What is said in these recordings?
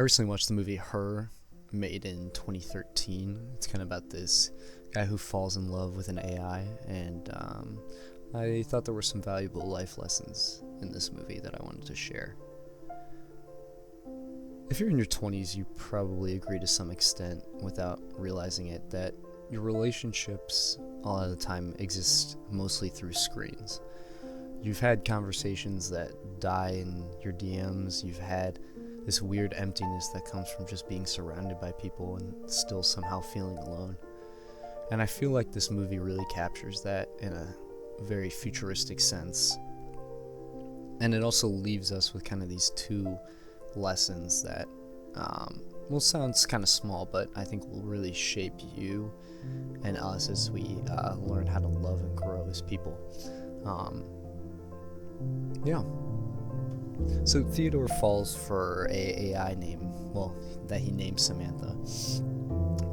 I recently watched the movie Her, made in 2013. It's kind of about this guy who falls in love with an AI, and I thought there were some valuable life lessons in this movie that I wanted to share. If you're in your 20s, you probably agree to some extent, without realizing it, that your relationships a lot of the time exist mostly through screens. You've had conversations that die in your DMs. You've had this weird emptiness that comes from just being surrounded by people and still somehow feeling alone. And I feel like this movie really captures that in a very futuristic sense. And it also leaves us with kind of these two lessons that sounds kind of small, but I think will really shape you and us as we learn how to love and grow as people. Yeah. So Theodore falls for a AI that he named Samantha.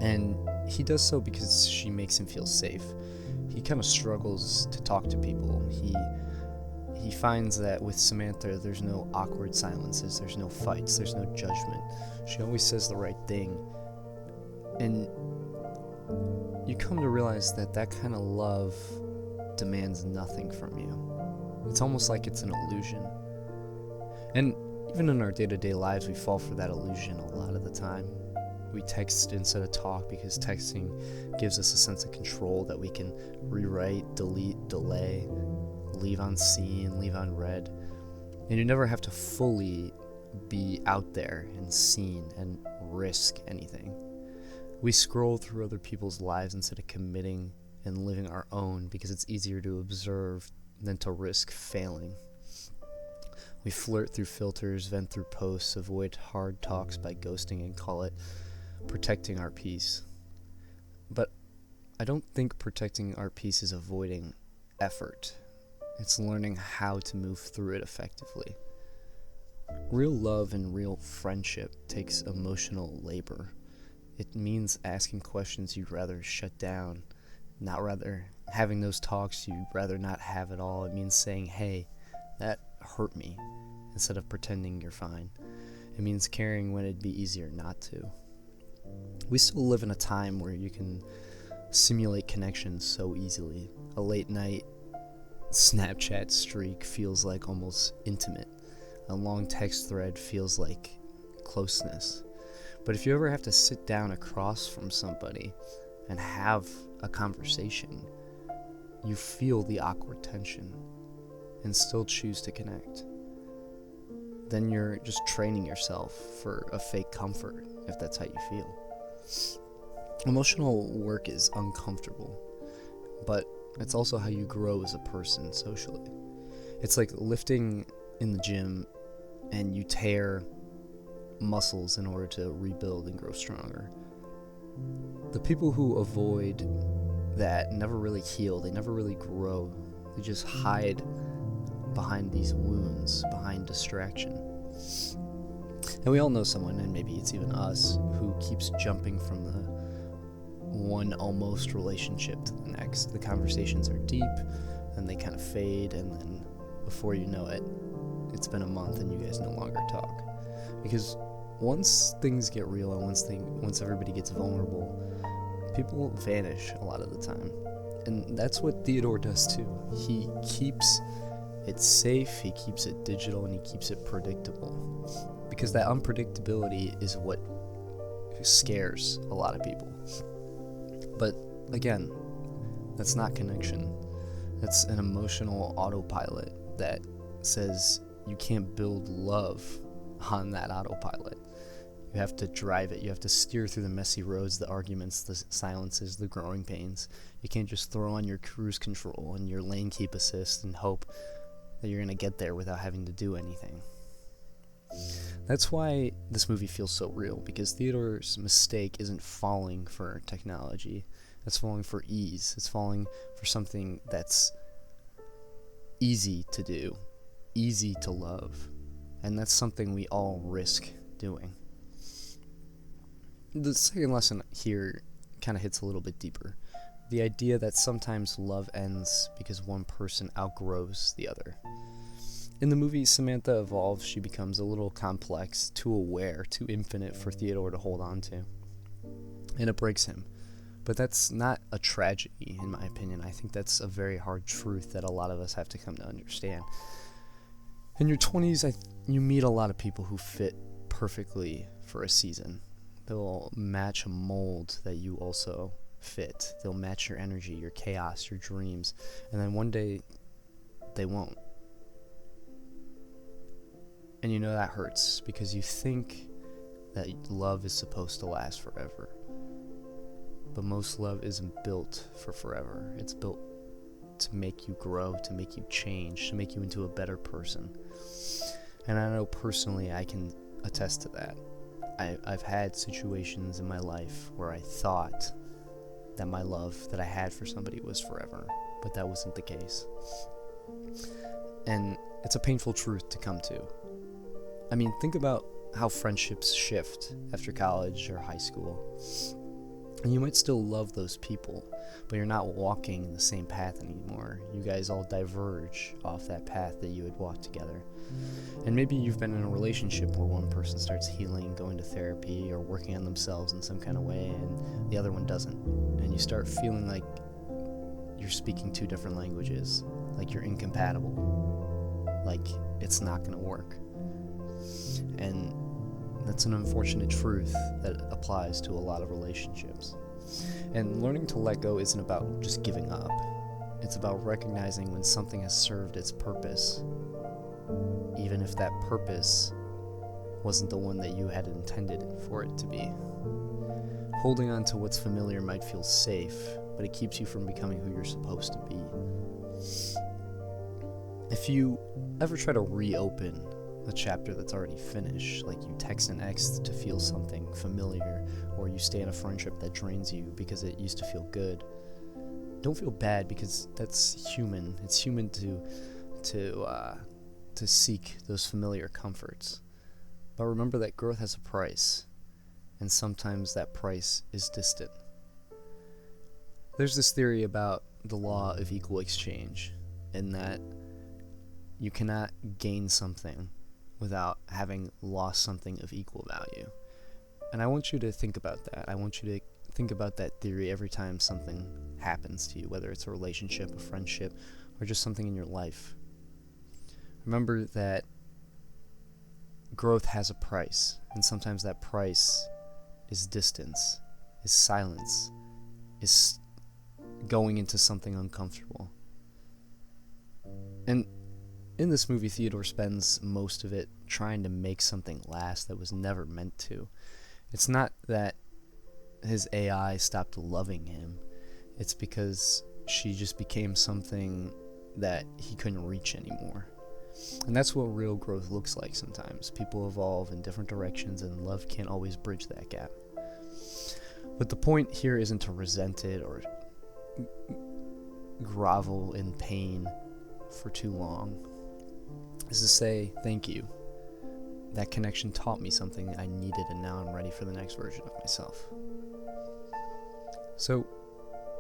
And he does so because she makes him feel safe. He kind of struggles to talk to people. He finds that with Samantha, there's no awkward silences, there's no fights, there's no judgment. She always says the right thing. And you come to realize that kind of love demands nothing from you. It's almost like it's an illusion. And even in our day-to-day lives, we fall for that illusion a lot of the time. We text instead of talk because texting gives us a sense of control that we can rewrite, delete, delay, leave on seen, leave on read. And you never have to fully be out there and seen and risk anything. We scroll through other people's lives instead of committing and living our own because it's easier to observe than to risk failing. We flirt through filters, vent through posts, avoid hard talks by ghosting, and call it protecting our peace. But I don't think protecting our peace is avoiding effort. It's learning how to move through it effectively. Real love and real friendship takes emotional labor. It means asking questions you'd rather shut down, not rather having those talks you'd rather not have at all. It means saying, hey, that hurt me, instead of pretending you're fine. It means caring when it'd be easier not to. We still live in a time where you can simulate connections so easily. A late night Snapchat streak feels like almost intimate. A long text thread feels like closeness. But if you ever have to sit down across from somebody and have a conversation, you feel the awkward tension and still choose to connect. Then you're just training yourself for a fake comfort, if that's how you feel. Emotional work is uncomfortable, but it's also how you grow as a person socially. It's like lifting in the gym and you tear muscles in order to rebuild and grow stronger. The people who avoid that never really heal, they never really grow. They just hide behind these wounds, behind distraction. And we all know someone, and maybe it's even us, who keeps jumping from the one almost relationship to the next. The conversations are deep, and they kind of fade, and then before you know it, it's been a month and you guys no longer talk. Because once things get real and once everybody gets vulnerable, people vanish a lot of the time. And that's what Theodore does too. He keeps it safe, he keeps it digital, and he keeps it predictable. Because that unpredictability is what scares a lot of people. But again, that's not connection. That's an emotional autopilot that says you can't build love on that autopilot. You have to drive it. You have to steer through the messy roads, the arguments, the silences, the growing pains. You can't just throw on your cruise control and your lane keep assist and hope that you're going to get there without having to do anything. That's why this movie feels so real, because Theodore's mistake isn't falling for technology. It's falling for ease. It's falling for something that's easy to do, easy to love. And that's something we all risk doing. The second lesson here kind of hits a little bit deeper. The idea that sometimes love ends because one person outgrows the other. In the movie, Samantha evolves. She becomes a little complex, too aware, too infinite for Theodore to hold on to. And it breaks him. But that's not a tragedy, in my opinion. I think that's a very hard truth that a lot of us have to come to understand. In your 20s, you meet a lot of people who fit perfectly for a season. They'll match a mold that you also fit. They'll match your energy, your chaos, your dreams. And then one day, they won't. And you know that hurts because you think that love is supposed to last forever. But most love isn't built for forever. It's built to make you grow, to make you change, to make you into a better person. And I know personally I can attest to that. I've had situations in my life where I thought that my love that I had for somebody was forever, but that wasn't the case. And it's a painful truth to come to. I mean, think about how friendships shift after college or high school. And you might still love those people, but you're not walking the same path anymore. You guys all diverge off that path that you had walked together. And maybe you've been in a relationship where one person starts healing, going to therapy, or working on themselves in some kind of way, and the other one doesn't. And you start feeling like you're speaking two different languages, like you're incompatible, like it's not going to work. And that's an unfortunate truth that applies to a lot of relationships. And learning to let go isn't about just giving up. It's about recognizing when something has served its purpose, even if that purpose wasn't the one that you had intended for it to be. Holding on to what's familiar might feel safe, but it keeps you from becoming who you're supposed to be. If you ever try to reopen a chapter that's already finished, like you text an ex to feel something familiar, or you stay in a friendship that drains you because it used to feel good, don't feel bad, because that's human. It's human to seek those familiar comforts. But remember that growth has a price, and sometimes that price is distant. There's this theory about the law of equal exchange, in that you cannot gain something without having lost something of equal value. And I want you to think about that. I want you to think about that theory every time something happens to you, whether it's a relationship, a friendship, or just something in your life. Remember that growth has a price, and sometimes that price is distance, is silence, is going into something uncomfortable. And in this movie, Theodore spends most of it trying to make something last that was never meant to. It's not that his AI stopped loving him. It's because she just became something that he couldn't reach anymore. And that's what real growth looks like sometimes. People evolve in different directions, and love can't always bridge that gap. But the point here isn't to resent it or grovel in pain for too long. Is to say, thank you. That connection taught me something I needed, and now I'm ready for the next version of myself. So,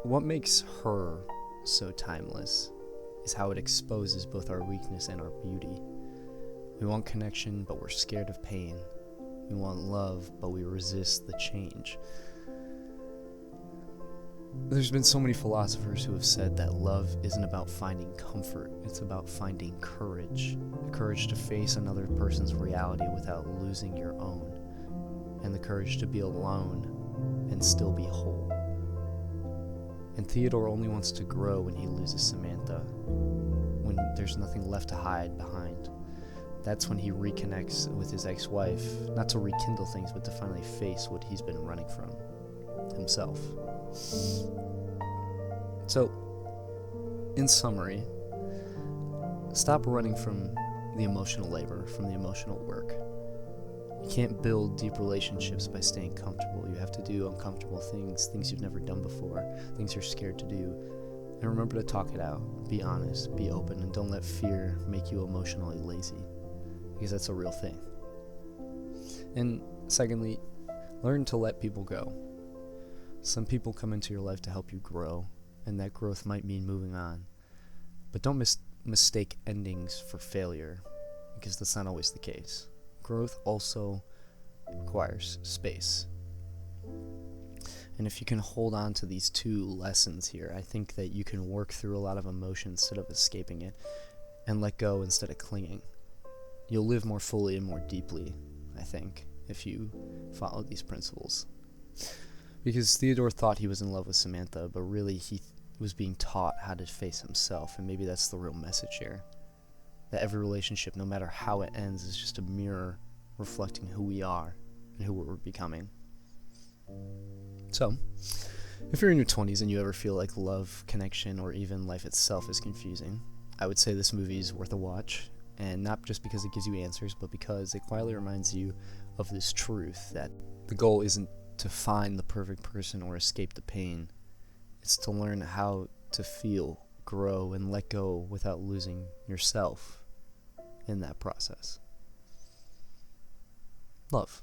what makes her so timeless is how it exposes both our weakness and our beauty. We want connection, but we're scared of pain. We want love, but we resist the change. There's been so many philosophers who have said that love isn't about finding comfort, it's about finding courage. The courage to face another person's reality without losing your own, and the courage to be alone and still be whole. And Theodore only wants to grow when he loses Samantha, when there's nothing left to hide behind. That's when he reconnects with his ex-wife, not to rekindle things, but to finally face what he's been running from, himself. So, in summary, stop running from the emotional labor, from the emotional work. You can't build deep relationships by staying comfortable. You have to do uncomfortable things, things you've never done before, things you're scared to do. And remember to talk it out, be honest, be open, and don't let fear make you emotionally lazy, because that's a real thing. And secondly, learn to let people go. Some people come into your life to help you grow, and that growth might mean moving on. But don't mistake endings for failure, because that's not always the case. Growth also requires space. And if you can hold on to these two lessons here, I think that you can work through a lot of emotion instead of escaping it, and let go instead of clinging. You'll live more fully and more deeply, I think, if you follow these principles. Because Theodore thought he was in love with Samantha, but really he was being taught how to face himself, and maybe that's the real message here. That every relationship, no matter how it ends, is just a mirror reflecting who we are and who we're becoming. So, if you're in your 20s and you ever feel like love, connection, or even life itself is confusing, I would say this movie is worth a watch, and not just because it gives you answers, but because it quietly reminds you of this truth that the goal isn't to find the perfect person or escape the pain. It's to learn how to feel, grow, and let go without losing yourself in that process. Love.